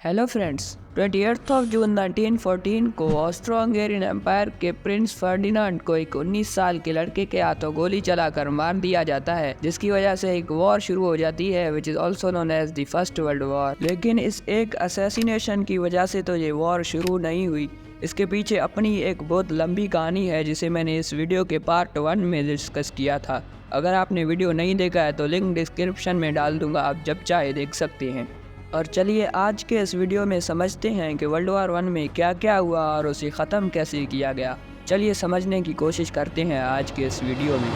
Hello friends, 28 जून 1914 को Austro Hungarian empire के Prince Ferdinand को एक 19 साल के लड़के के हाथों गोली चलाकर मार दिया जाता है, जिसकी वजह से एक वॉर शुरू हो जाती है which is also known as the first world war. लेकिन इस एक असैसिनेशन की वजह से तो ये वॉर शुरू नहीं हुई। इसके पीछे अपनी एक बहुत लंबी कहानी है जिसे मैंने इस वीडियो के पार्ट 1 में डिस्कस किया था। अगर आपने वीडियो नहीं देखा है तो लिंक डिस्क्रिप्शन में डाल दूंगा, आप जब चाहे देख सकते हैं। और चलिए आज के इस वीडियो में समझते हैं कि वर्ल्ड वॉर 1 में क्या क्या हुआ और उसे ख़त्म कैसे किया गया। चलिए समझने की कोशिश करते हैं आज के इस वीडियो में।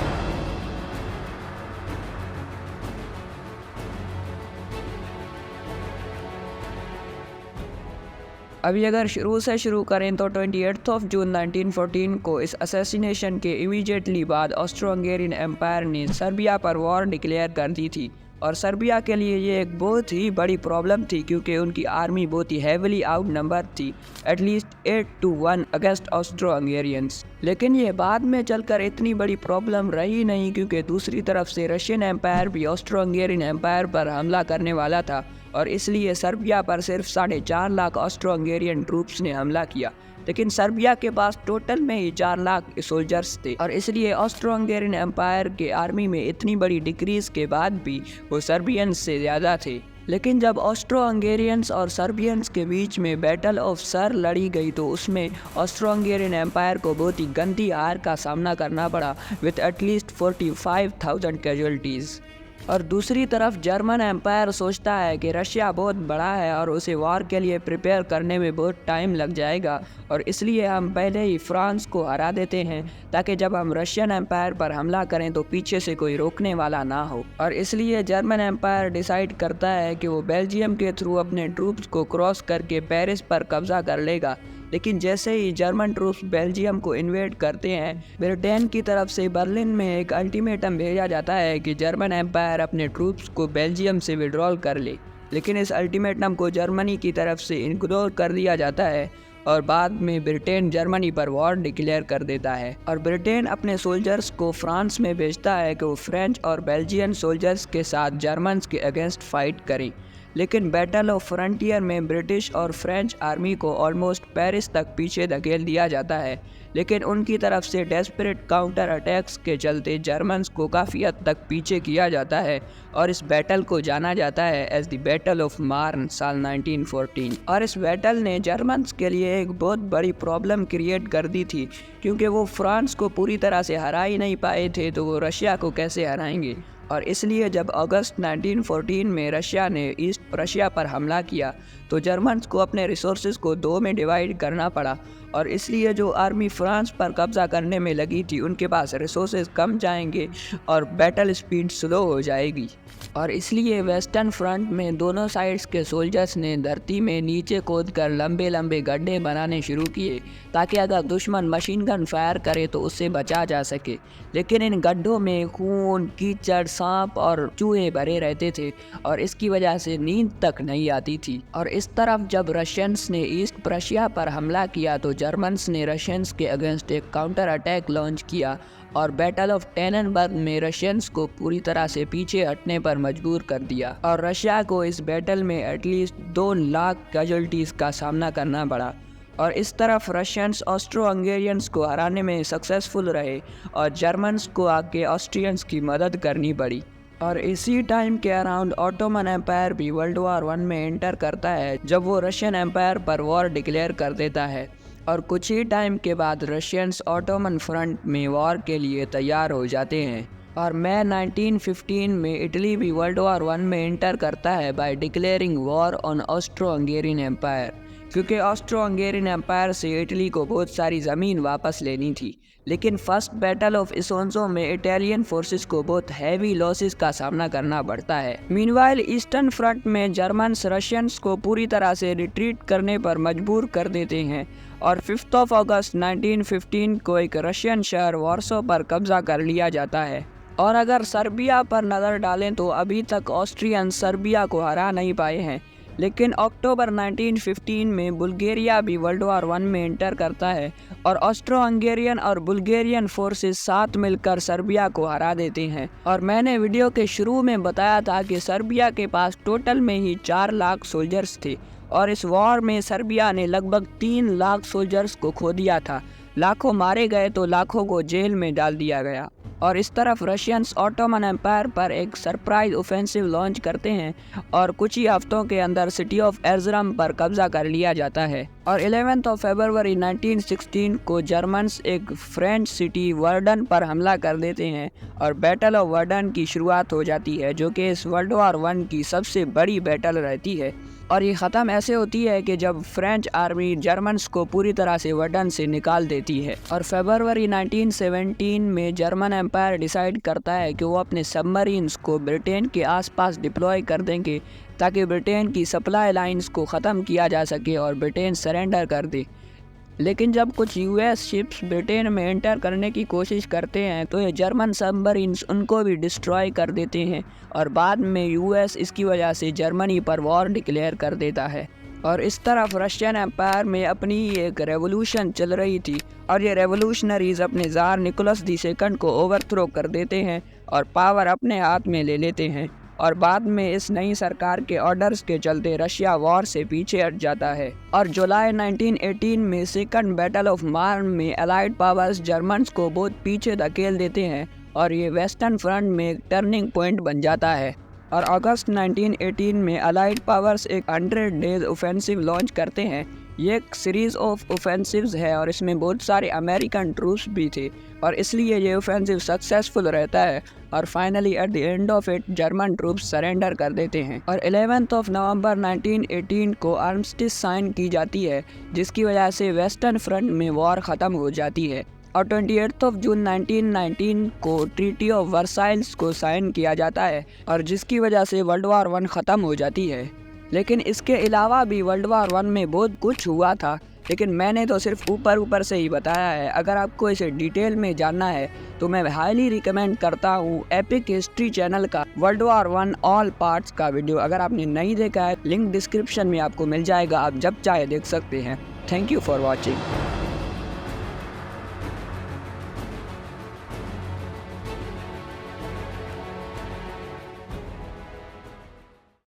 अभी अगर शुरू से शुरू करें तो 28 जून 1914 को इस असैसिनेशन के इमीडिएटली बाद ऑस्ट्रो हंगेरियन एम्पायर ने सर्बिया पर वॉर डिक्लेयर कर दी थी। और सर्बिया के लिए ये एक बहुत ही बड़ी प्रॉब्लम थी क्योंकि उनकी आर्मी बहुत ही हेवली आउट नंबर थी, एटलीस्ट 8-1 अगेंस्ट ऑस्ट्रो हंगेरियंस। लेकिन ये बाद में चलकर इतनी बड़ी प्रॉब्लम रही नहीं क्योंकि दूसरी तरफ से रशियन एम्पायर भी ऑस्ट्रो हंगेरियन एम्पायर पर हमला करने वाला था और इसलिए सर्बिया पर सिर्फ 4.5 लाख ऑस्ट्रो हंगेरियन ट्रूप्स ने हमला किया। लेकिन सर्बिया के पास टोटल में ही 4 लाख सोल्जर्स थे और इसलिए ऑस्ट्रो हंगेरियन एम्पायर के आर्मी में इतनी बड़ी डिक्रीज के बाद भी वो सर्बियंस से ज़्यादा थे। लेकिन जब ऑस्ट्रो हंगेरियंस और सर्बियंस के बीच में बैटल ऑफ सर लड़ी गई तो उसमें ऑस्ट्रो हंगेरियन एम्पायर को बहुत ही गंदी हार का सामना करना पड़ा विथ एटलीस्ट 45,000 कैजुअल्टीज़। और दूसरी तरफ जर्मन एम्पायर सोचता है कि रशिया बहुत बड़ा है और उसे वॉर के लिए प्रिपेयर करने में बहुत टाइम लग जाएगा और इसलिए हम पहले ही फ्रांस को हरा देते हैं ताकि जब हम रशियन एम्पायर पर हमला करें तो पीछे से कोई रोकने वाला ना हो। और इसलिए जर्मन एम्पायर डिसाइड करता है कि वो बेल्जियम के थ्रू अपने ट्रूप्स को क्रॉस करके पेरिस पर कब्जा कर लेगा। लेकिन जैसे ही जर्मन ट्रूप्स बेल्जियम को इन्वेड करते हैं, ब्रिटेन की तरफ से बर्लिन में एक अल्टीमेटम भेजा जाता है कि जर्मन एम्पायर अपने ट्रूप्स को बेल्जियम से विड्रॉल कर ले। लेकिन इस अल्टीमेटम को जर्मनी की तरफ से इग्नोर कर दिया जाता है और बाद में ब्रिटेन जर्मनी पर वॉर डिक्लेयर कर देता है और ब्रिटेन अपने सोल्जर्स को फ्रांस में भेजता है कि वो फ्रेंच और बेल्जियन सोल्जर्स के साथ जर्मन्स के अगेंस्ट फाइट करें। लेकिन बैटल ऑफ फ्रंटियर में ब्रिटिश और फ्रेंच आर्मी को ऑलमोस्ट पेरिस तक पीछे धकेल दिया जाता है। लेकिन उनकी तरफ से डेस्परेट काउंटर अटैक्स के चलते जर्मन्स को काफ़ी हद तक पीछे किया जाता है और इस बैटल को जाना जाता है एज द बैटल ऑफ मार्न साल 1914। और इस बैटल ने जर्मन्स के लिए एक बहुत बड़ी प्रॉब्लम क्रिएट कर दी थी क्योंकि वो फ्रांस को पूरी तरह से हरा ही नहीं पाए थे तो वो रशिया को कैसे हराएंगे। और इसलिए जब अगस्त 1914 में रशिया ने ईस्ट प्रशिया पर हमला किया तो जर्मन्स को अपने रिसोर्सेज को 2 में डिवाइड करना पड़ा और इसलिए जो आर्मी फ्रांस पर कब्जा करने में लगी थी उनके पास रिसोर्सेज कम जाएंगे और बैटल स्पीड स्लो हो जाएगी। और इसलिए वेस्टर्न फ्रंट में दोनों साइड्स के सोल्जर्स ने धरती में नीचे खोदकर लंबे लंबे गड्ढे बनाने शुरू किए ताकि अगर दुश्मन मशीन गन फायर करे तो उससे बचा जा सके। लेकिन इन गड्ढों में खून, कीचड़, सांप और चूहे भरे रहते थे और इसकी वजह से नींद तक नहीं आती थी। और इस तरफ जब रशियंस ने ईस्ट प्रशिया पर हमला किया तो जर्मन्स ने रशियंस के अगेंस्ट एक काउंटर अटैक लॉन्च किया और बैटल ऑफ टेननबर्ग में रशियंस को पूरी तरह से पीछे हटने पर मजबूर कर दिया और रशिया को इस बैटल में एटलीस्ट 2 लाख कैजुअल्टीज़ का सामना करना पड़ा। और इस तरफ रशियंस ऑस्ट्रो हंगेरियंस को हराने में सक्सेसफुल रहे और जर्मन्स को आगे ऑस्ट्रियंस की मदद करनी पड़ी। और इसी टाइम के अराउंड ऑटोमन एम्पायर भी वर्ल्ड वॉर 1 में एंटर करता है जब वो रशियन एम्पायर पर वॉर डिक्लेयर कर देता है। और कुछ ही टाइम के बाद रशियंस ऑटोमन फ्रंट में वॉर के लिए तैयार हो जाते हैं। और मई 1915 में इटली भी वर्ल्ड वॉर 1 में एंटर करता है by declaring war on Austro Hungarian empire क्योंकि ऑस्ट्रो हंगेरियन एम्पायर से इटली को बहुत सारी ज़मीन वापस लेनी थी। लेकिन फर्स्ट बैटल ऑफ इसोंजो में इटालियन फोर्सेस को बहुत हैवी लॉसेस का सामना करना पड़ता है। मीनवाइल ईस्टर्न फ्रंट में जर्मन्स रशियंस को पूरी तरह से रिट्रीट करने पर मजबूर कर देते हैं और 5 अगस्त 1915 को एक रशियन शहर वार्सो पर कब्जा कर लिया जाता है। और अगर सर्बिया पर नज़र डालें तो अभी तक ऑस्ट्रियन सर्बिया को हरा नहीं पाए हैं। लेकिन अक्टूबर 1915 में बुल्गारिया भी वर्ल्ड वॉर 1 में एंटर करता है और ऑस्ट्रो हंगेरियन और बुल्गारियन फोर्सेस साथ मिलकर सर्बिया को हरा देते हैं। और मैंने वीडियो के शुरू में बताया था कि सर्बिया के पास टोटल में ही 4 लाख सोल्जर्स थे और इस वॉर में सर्बिया ने लगभग 3 लाख सोल्जर्स को खो दिया था। लाखों मारे गए तो लाखों को जेल में डाल दिया गया। और इस तरफ रशियंस ऑटोमन एम्पायर पर एक सरप्राइज ऑफेंसिव लॉन्च करते हैं और कुछ ही हफ्तों के अंदर सिटी ऑफ एर्ज़रम पर कब्जा कर लिया जाता है। और 11 फरवरी 1916 को जर्मन्स एक फ्रेंच सिटी वर्डन पर हमला कर देते हैं और बैटल ऑफ वर्डन की शुरुआत हो जाती है, जो कि इस वर्ल्ड वॉर 1 की सबसे बड़ी बैटल रहती है। और ये ख़त्म ऐसे होती है कि जब फ्रेंच आर्मी जर्मन्स को पूरी तरह से वर्डन से निकाल देती है। और फरवरी 1917 में जर्मन एम्पायर डिसाइड करता है कि वो अपने सबमरीन्स को ब्रिटेन के आसपास डिप्लॉय कर देंगे ताकि ब्रिटेन की सप्लाई लाइंस को ख़त्म किया जा सके और ब्रिटेन सरेंडर कर दे। लेकिन जब कुछ यूएस शिप्स ब्रिटेन में एंटर करने की कोशिश करते हैं तो ये जर्मन सबमरीन्स उनको भी डिस्ट्रॉय कर देते हैं और बाद में यूएस इसकी वजह से जर्मनी पर वॉर डिक्लेयर कर देता है। और इस तरफ रशियन एम्पायर में अपनी एक रेवोल्यूशन चल रही थी और ये रेवोल्यूशनरीज अपने ज़ार निकोलस II को ओवरथ्रो कर देते हैं और पावर अपने हाथ में ले लेते हैं। और बाद में इस नई सरकार के ऑर्डर्स के चलते रशिया वॉर से पीछे हट जाता है। और जुलाई 1918 में सेकंड बैटल ऑफ मार्न में अलाइड पावर्स जर्मन्स को बहुत पीछे धकेल देते हैं और ये वेस्टर्न फ्रंट में एक टर्निंग पॉइंट बन जाता है। और अगस्त 1918 में अलाइड पावर्स एक 100 डेज ऑफेंसिव लॉन्च करते हैं। ये एक सीरीज़ ऑफ ऑफेंसिव्स है और इसमें बहुत सारे अमेरिकन ट्रूप्स भी थे और इसलिए ये ऑफेंसिव सक्सेसफुल रहता है। और finally at the end of it German troops surrender कर देते हैं। और 11 नवंबर 1918 को आर्मिस्टिस साइन की जाती है, जिसकी वजह से वेस्टर्न फ्रंट में वॉर ख़त्म हो जाती है। और 28 जून 1919 को ट्रीटी ऑफ वर्साइल्स को साइन किया जाता है और जिसकी वजह से वर्ल्ड वॉर 1 ख़त्म हो जाती है। लेकिन इसके अलावा भी वर्ल्ड वॉर 1 में बहुत कुछ हुआ था, लेकिन मैंने तो सिर्फ ऊपर से ही बताया है। अगर आपको इसे डिटेल में जानना है तो मैं हाईली रिकमेंड करता हूँ एपिक हिस्ट्री चैनल का वर्ल्ड वॉर 1 ऑल पार्ट्स का वीडियो। अगर आपने नहीं देखा है लिंक डिस्क्रिप्शन में आपको मिल जाएगा, आप जब चाहे देख सकते हैं। Thank you for watching.